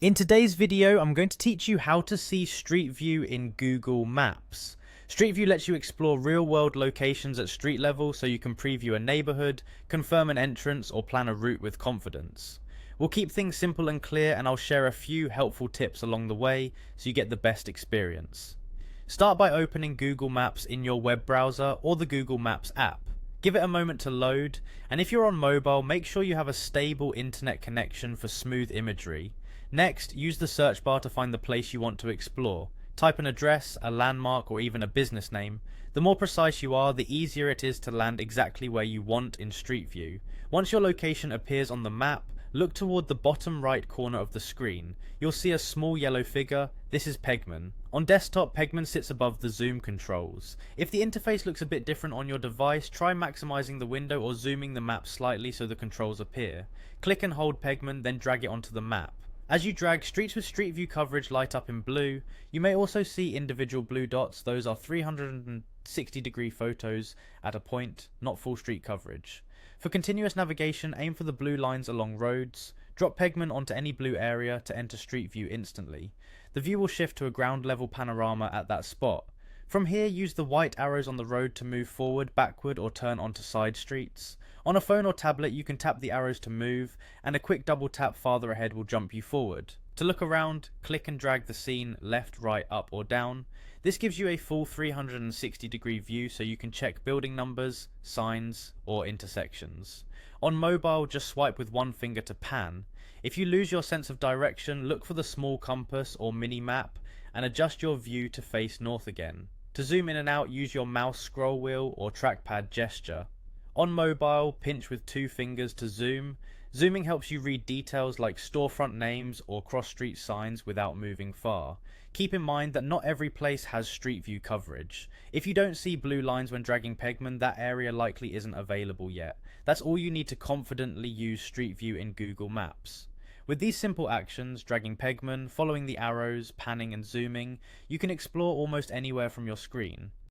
In today's video, I'm going to teach you how to see Street View in Google Maps. Street View lets you explore real-world locations at street level so you can preview a neighborhood, confirm an entrance, or plan a route with confidence. We'll keep things simple and clear, and I'll share a few helpful tips along the way so you get the best experience. Start by opening Google Maps in your web browser or the Google Maps app. Give it a moment to load, and if you're on mobile, make sure you have a stable internet connection for smooth imagery. Next, use the search bar to find the place you want to explore. Type an address, a landmark, or even a business name. The more precise you are, the easier it is to land exactly where you want in Street View. Once your location appears on the map, look toward the bottom right corner of the screen. You'll see a small yellow figure. This is Pegman. On desktop, Pegman sits above the zoom controls. If the interface looks a bit different on your device, try maximizing the window or zooming the map slightly so the controls appear. Click and hold Pegman, then drag it onto the map. As you drag, streets with Street View coverage light up in blue. You may also see individual blue dots. Those are 360-degree photos at a point, not full street coverage. For continuous navigation, aim for the blue lines along roads. Drop Pegman onto any blue area to enter Street View instantly. The view will shift to a ground level panorama at that spot. From here, use the white arrows on the road to move forward, backward, or turn onto side streets. On a phone or tablet, you can tap the arrows to move, and a quick double tap farther ahead will jump you forward. To look around, click and drag the scene left, right, up, or down. This gives you a full 360-degree view so you can check building numbers, signs, or intersections. On mobile, just swipe with one finger to pan. If you lose your sense of direction, look for the small compass or mini map and adjust your view to face north again. To zoom in and out, use your mouse scroll wheel or trackpad gesture. On mobile, pinch with two fingers to zoom. Zooming helps you read details like storefront names or cross-street signs without moving far. Keep in mind that not every place has Street View coverage. If you don't see blue lines when dragging Pegman, that area likely isn't available yet. That's all you need to confidently use Street View in Google Maps. With these simple actions, dragging Pegman, following the arrows, panning and zooming, you can explore almost anywhere from your screen.